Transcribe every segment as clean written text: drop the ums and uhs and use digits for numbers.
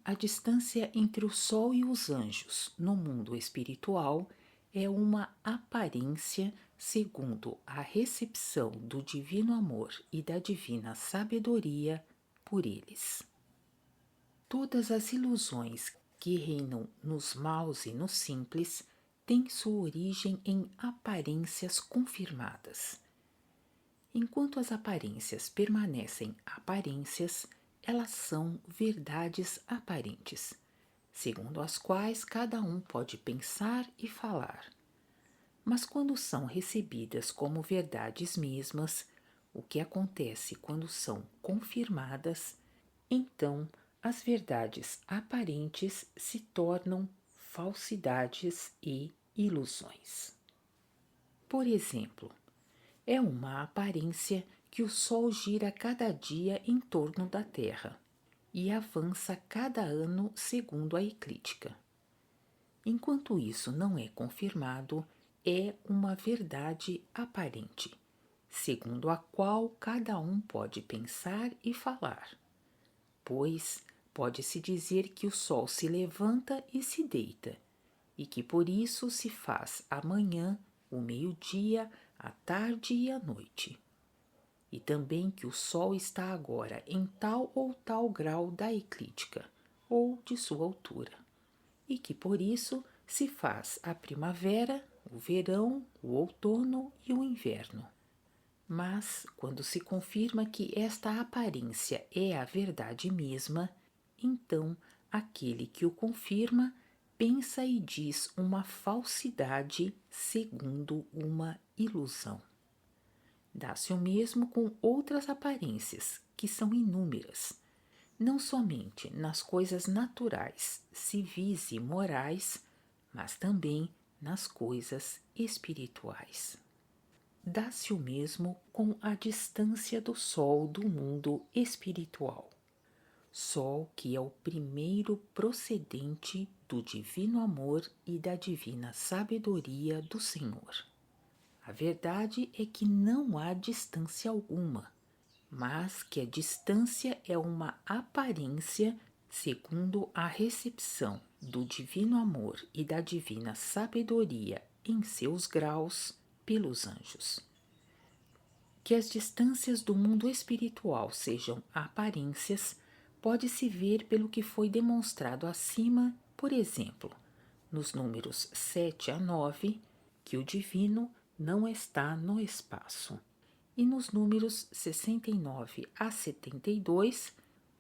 A distância entre o Sol e os anjos no mundo espiritual é uma aparência segundo a recepção do divino amor e da divina sabedoria por eles. Todas as ilusões que reinam nos maus e nos simples têm sua origem em aparências confirmadas. Enquanto as aparências permanecem aparências, elas são verdades aparentes, segundo as quais cada um pode pensar e falar. Mas quando são recebidas como verdades mesmas, o que acontece quando são confirmadas, então as verdades aparentes se tornam falsidades e ilusões. Por exemplo, é uma aparência que o Sol gira cada dia em torno da Terra e avança cada ano segundo a eclíptica. Enquanto isso não é confirmado, é uma verdade aparente, segundo a qual cada um pode pensar e falar. Pois pode-se dizer que o Sol se levanta e se deita, e que por isso se faz a manhã, o meio-dia, a tarde e a noite. E também que o Sol está agora em tal ou tal grau da eclíptica, ou de sua altura, e que por isso se faz a primavera, o verão, o outono e o inverno. Mas, quando se confirma que esta aparência é a verdade mesma, então aquele que o confirma pensa e diz uma falsidade segundo uma ilusão. Dá-se o mesmo com outras aparências, que são inúmeras, não somente nas coisas naturais, civis e morais, mas também nas coisas espirituais. Dá-se o mesmo com a distância do Sol do mundo espiritual. Sol que é o primeiro procedente do divino amor e da divina sabedoria do Senhor. A verdade é que não há distância alguma, mas que a distância é uma aparência segundo a recepção do divino amor e da divina sabedoria em seus graus pelos anjos. Que as distâncias do mundo espiritual sejam aparências pode-se ver pelo que foi demonstrado acima, por exemplo, nos números 7 a 9, que o divino não está no espaço, e nos números 69 a 72,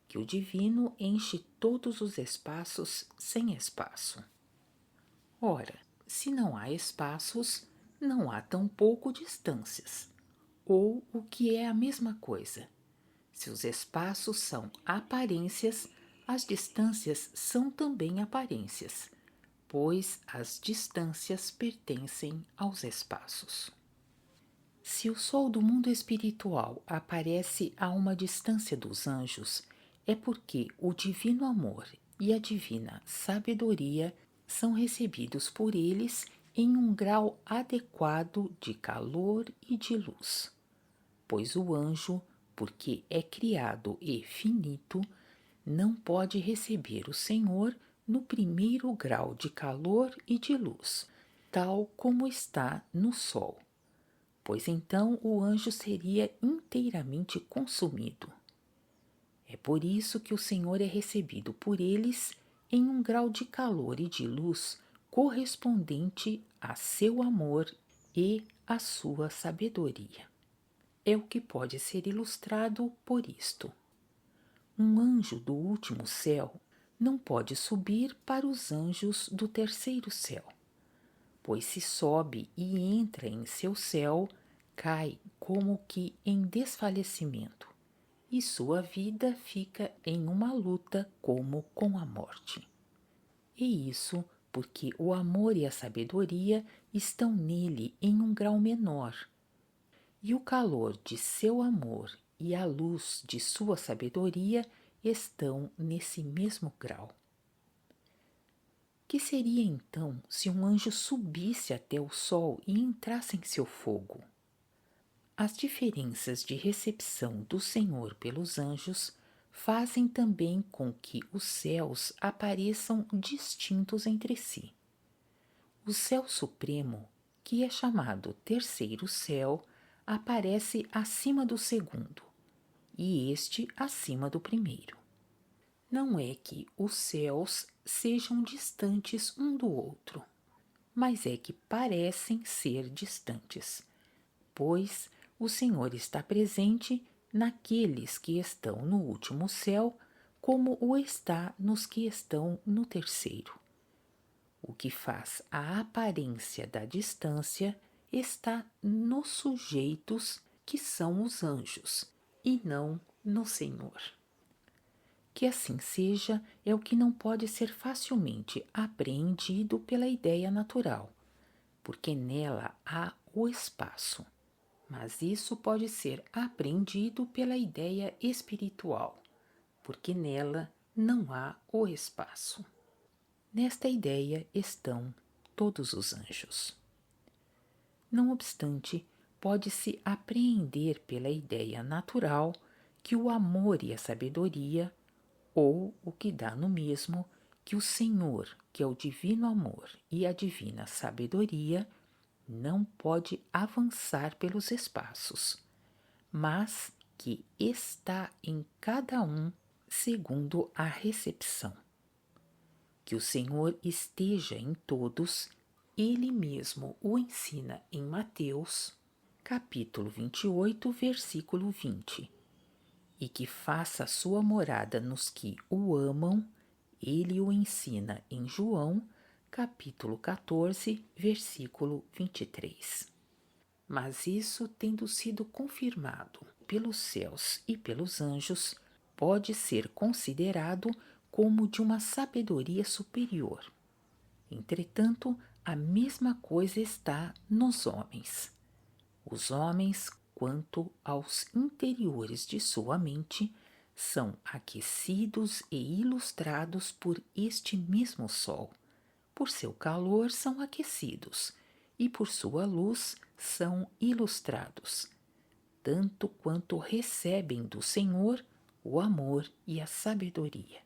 que o divino enche todos os espaços sem espaço. Ora, se não há espaços, não há tampouco distâncias, ou o que é a mesma coisa. Se os espaços são aparências, as distâncias são também aparências, pois as distâncias pertencem aos espaços. Se o Sol do mundo espiritual aparece a uma distância dos anjos, é porque o divino amor e a divina sabedoria são recebidos por eles em um grau adequado de calor e de luz. Pois o anjo, porque é criado e finito, não pode receber o Senhor no primeiro grau de calor e de luz, tal como está no Sol, pois então o anjo seria inteiramente consumido. É por isso que o Senhor é recebido por eles em um grau de calor e de luz correspondente a seu amor e a sua sabedoria. É o que pode ser ilustrado por isto. Um anjo do último céu não pode subir para os anjos do terceiro céu, pois se sobe e entra em seu céu, cai como que em desfalecimento, e sua vida fica em uma luta como com a morte. E isso porque o amor e a sabedoria estão nele em um grau menor, e o calor de seu amor e a luz de sua sabedoria estão nesse mesmo grau. Que seria então se um anjo subisse até o sol e entrasse em seu fogo? As diferenças de recepção do Senhor pelos anjos fazem também com que os céus apareçam distintos entre si. O céu supremo, que é chamado terceiro céu, aparece acima do segundo, e este acima do primeiro. Não é que os céus sejam distantes um do outro, mas é que parecem ser distantes, pois o Senhor está presente naqueles que estão no último céu, como o está nos que estão no terceiro. O que faz a aparência da distância está nos sujeitos, que são os anjos, e não no Senhor. Que assim seja é o que não pode ser facilmente apreendido pela ideia natural, porque nela há o espaço. Mas isso pode ser apreendido pela ideia espiritual, porque nela não há o espaço. Nesta ideia estão todos os anjos. Não obstante, pode-se apreender pela ideia natural que o amor e a sabedoria, ou o que dá no mesmo, que o Senhor, que é o divino amor e a divina sabedoria, não pode avançar pelos espaços, mas que está em cada um segundo a recepção. Que o Senhor esteja em todos, Ele mesmo o ensina em Mateus, capítulo 28, versículo 20. E que faça sua morada nos que o amam, Ele o ensina em João, capítulo 14, versículo 23. Mas isso, tendo sido confirmado pelos céus e pelos anjos, pode ser considerado como de uma sabedoria superior. Entretanto, a mesma coisa está nos homens. Os homens, quanto aos interiores de sua mente, são aquecidos e ilustrados por este mesmo sol. Por seu calor são aquecidos, e por sua luz são ilustrados, tanto quanto recebem do Senhor o amor e a sabedoria.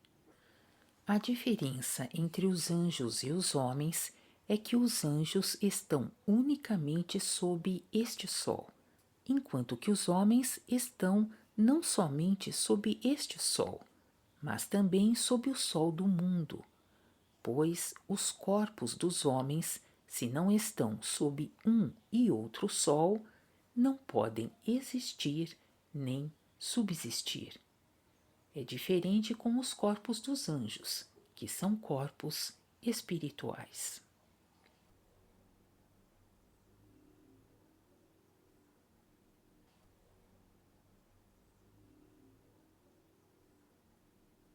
A diferença entre os anjos e os homens é que os anjos estão unicamente sob este sol, enquanto que os homens estão não somente sob este sol, mas também sob o sol do mundo, pois os corpos dos homens, se não estão sob um e outro sol, não podem existir nem subsistir. É diferente com os corpos dos anjos, que são corpos espirituais.